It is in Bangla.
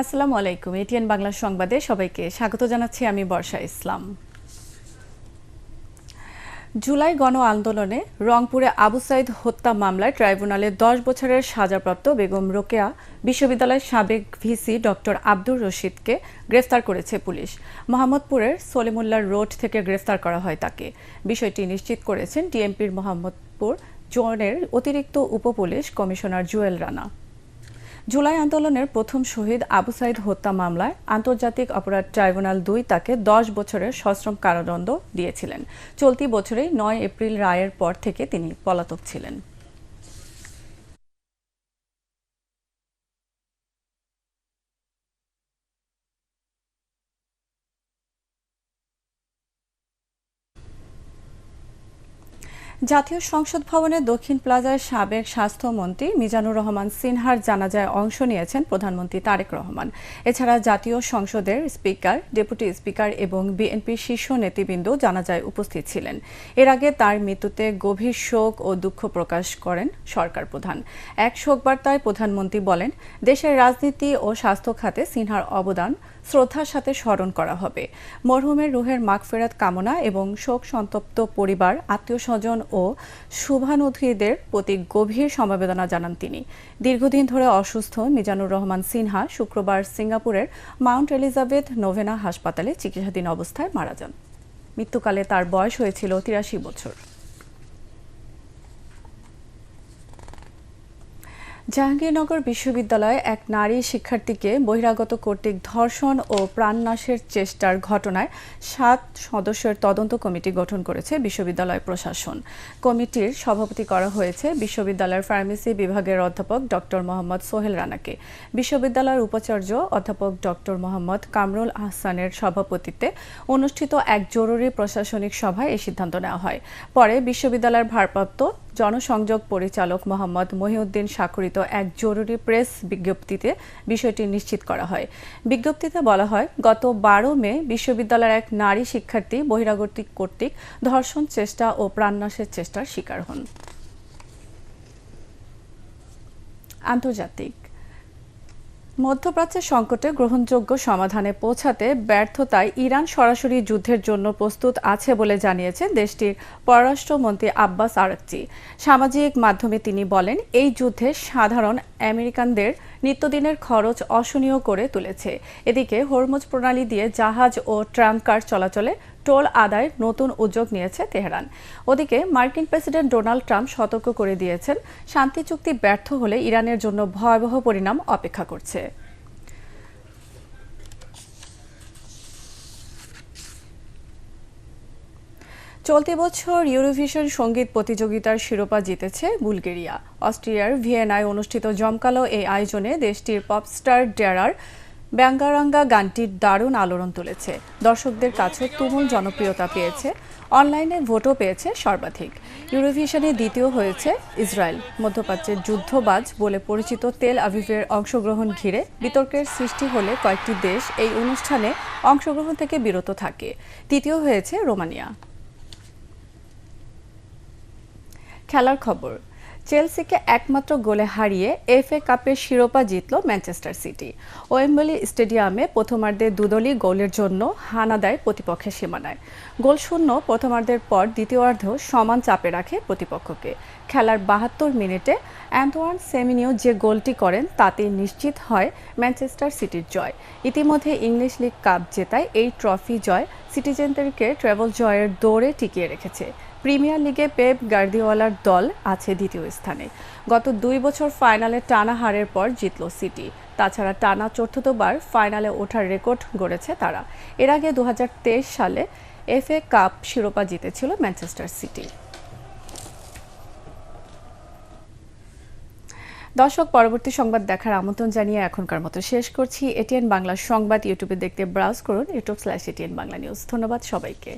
আসসালামু আলাইকুম। এটিএন বাংলা সংবাদে সবাইকে স্বাগত জানাচ্ছি আমি বর্ষা ইসলাম। জুলাই গণ আন্দোলনে রংপুরে আবু সাইদ হত্যা মামলায় ট্রাইব্যুনালে ১০ বছরের সাজাপ্রাপ্ত বেগম রোকেয়া বিশ্ববিদ্যালয়ের সাবেক ভিসি ডক্টর আব্দুর রশিদকে গ্রেফতার করেছে পুলিশ। মোহাম্মদপুরের সলিমুল্লাহ রোড থেকে গ্রেফতার করা হয় তাকে। বিষয়টি নিশ্চিত করেছেন ডিএমপির মোহাম্মদপুর জোনের অতিরিক্ত উপপুলিশ কমিশনার জুয়েল রানা। জুলাই আন্দোলনের প্রথম শহীদ আবু সাইদ হত্যা মামলায় আন্তর্জাতিক অপরাধ ট্রাইব্যুনাল ২ তাকে ১০ বছরের সশ্রম কারাদণ্ড দিয়েছিলেন। চলতি বছরেই ৯ এপ্রিল রায়ের পর থেকে তিনি পলাতক ছিলেন। জাতীয় সংসদ ভবনের দক্ষিণ প্লাজায় সাবেক স্বাস্থ্যমন্ত্রী মিজানুর রহমান সিনহার জানাজায় অংশ নিয়েছেন প্রধানমন্ত্রী তারেক রহমান। এছাড়া জাতীয় সংসদের স্পিকার, ডেপুটি স্পিকার এবং বিএনপির শীর্ষ নেতৃবৃন্দ জানাজায় উপস্থিত ছিলেন। এর আগে তার মৃত্যুতে গভীর শোক ও দুঃখ প্রকাশ করেন সরকার প্রধান। এক শোকবার্তায় প্রধানমন্ত্রী বলেন, দেশের রাজনীতি ও স্বাস্থ্য খাতে সিনহার অবদান শ্রদ্ধার সাথে স্মরণ করা হবে। মরহুমের রুহের মাগফিরাত কামনা এবং শোক সন্তপ্ত পরিবার, আত্মীয়স্বজন ও শুভানুধ্রীদের প্রতি গভীর সমবেদনা জানান তিনি। দীর্ঘদিন ধরে অসুস্থ মিজানুর রহমান সিনহা শুক্রবার সিঙ্গাপুরের মাউন্ট এলিজাবেথ নোভেনা হাসপাতালে চিকিৎসাধীন অবস্থায় মারা যান। মৃত্যুকালে তার বয়স হয়েছিল ৮৩ বছর। জাহাঙ্গীরনগর বিশ্ববিদ্যালয়ে এক নারী শিক্ষার্থীকে বহিরাগত কর্তৃক ধর্ষণ ও প্রাণনাশের চেষ্টার ঘটনায় ৭ সদস্যের তদন্ত কমিটি গঠন করেছে বিশ্ববিদ্যালয় প্রশাসন। কমিটির সভাপতি করা হয়েছে বিশ্ববিদ্যালয়ের ফার্মেসি বিভাগের অধ্যাপক ডক্টর মোহাম্মদ সোহেল রানাকে। বিশ্ববিদ্যালয়ের উপাচার্য অধ্যাপক ডক্টর মোহাম্মদ কামরুল আহসানের সভাপতিত্বে অনুষ্ঠিত এক জরুরি প্রশাসনিক সভায় এই সিদ্ধান্ত নেওয়া হয়। পরে বিশ্ববিদ্যালয়ের ভারপ্রাপ্ত জনসংযোগ পরিচালক মোহাম্মদ মহিউদ্দিন স্বাক্ষরিত এক জরুরি প্রেস বিজ্ঞপ্তিতে বিষয়টি নিশ্চিত করা হয়। বিজ্ঞপ্তিতে বলা হয়, গত ১২ মে বিশ্ববিদ্যালয়ের এক নারী শিক্ষার্থী বহিরাগত কর্তৃক ধর্ষণ চেষ্টা ও প্রাণনাশের চেষ্টার শিকার হন। আন্তর্জাতিক মধ্যপ্রাচ্যের সংকটে গ্রহণযোগ্য সমাধানে পৌঁছাতে ব্যর্থতায় ইরান সরাসরি যুদ্ধের জন্য প্রস্তুত আছে বলে জানিয়েছেন দেশটির পররাষ্ট্রমন্ত্রী আব্বাস আরাকচি। সামাজিক মাধ্যমে তিনি বলেন, এই যুদ্ধে সাধারণ আমেরিকানদের নিত্যদিনের খরচ অসহনীয় করে তুলেছে। এদিকে হরমুজ প্রণালী দিয়ে জাহাজ ও ট্রাঙ্কার চলাচলে টোল আদায়ের নতুন উদ্যোগ নিয়েছে তেহরান। ওদিকে মার্কিন প্রেসিডেন্ট ডোনাল্ড ট্রাম্প সতর্ক করে দিয়েছেন, শান্তি চুক্তি ব্যর্থ হলে ইরানের জন্য ভয়াবহ পরিণাম অপেক্ষা করছে। চলতি বছর ইউরোভিশন সঙ্গীত প্রতিযোগিতার শিরোপা জিতেছে বুলগেরিয়া। অস্ট্রিয়ার ভিয়েনায় অনুষ্ঠিত জমকালো এই আয়োজনে দেশটির পপস্টার ডেরার ব্যাঙ্গারাঙ্গা গানটির দারুণ আলোড়ন তুলেছে। দর্শকদের কাছে তুমুল জনপ্রিয়তা পেয়েছে, অনলাইনে ভোটও পেয়েছে সর্বাধিক। ইউরোভিশনে দ্বিতীয় হয়েছে ইসরায়েল। মধ্যপ্রাচ্যের যুদ্ধবাজ বলে পরিচিত তেল আভিভের অংশগ্রহণ ঘিরে বিতর্কের সৃষ্টি হলে কয়েকটি দেশ এই অনুষ্ঠানে অংশগ্রহণ থেকে বিরত থাকে। তৃতীয় হয়েছে রোমানিয়া। খেলার খবর, চেলসিকে একমাত্র গোলে হারিয়ে এফএ কাপের শিরোপা জিতল ম্যানচেস্টার সিটি। ওয়েম্বলি স্টেডিয়ামে প্রথমার্ধে দুদলই গোলের জন্য হানা দেয় প্রতিপক্ষের সীমানায়। গোলশূন্য প্রথমার্ধের পর দ্বিতীয়ার্ধেও সমান চাপে রাখে প্রতিপক্ষকে। খেলার ৭২ মিনিটে অ্যান্তোয়ান সেমিনিও যে গোলটি করেন তাতে নিশ্চিত হয় ম্যানচেস্টার সিটির জয়। ইতিমধ্যে ইংলিশ লিগ কাপ জেতায় এই ট্রফি জয় সিটিজেনদেরকে ট্রেবল জয়ের দৌড়ে টিকিয়ে রেখেছে। প্রিমিয়ার লিগে পেপ গার্দিওলার দল আছে দ্বিতীয় স্থানে। গত ২ বছর ফাইনালে টানা হারের পর জিতল সিটি। তাছাড়া টানা চতুর্থবার ফাইনালে ওঠার রেকর্ড গড়েছে তারা। এর আগে ২০২৩ সালে এফএ কাপ শিরোপা জিতেছিল ম্যানচেস্টার সিটি। দর্শক, পরবর্তী সংবাদ দেখার আমন্ত্রণ জানিয়ে এখনকার মতো শেষ করছি। এটিএন বাংলা সংবাদ ইউটিউবে দেখতে ব্রাউজ করুন youtube/ATN বাংলা নিউজ। ধন্যবাদ সবাইকে।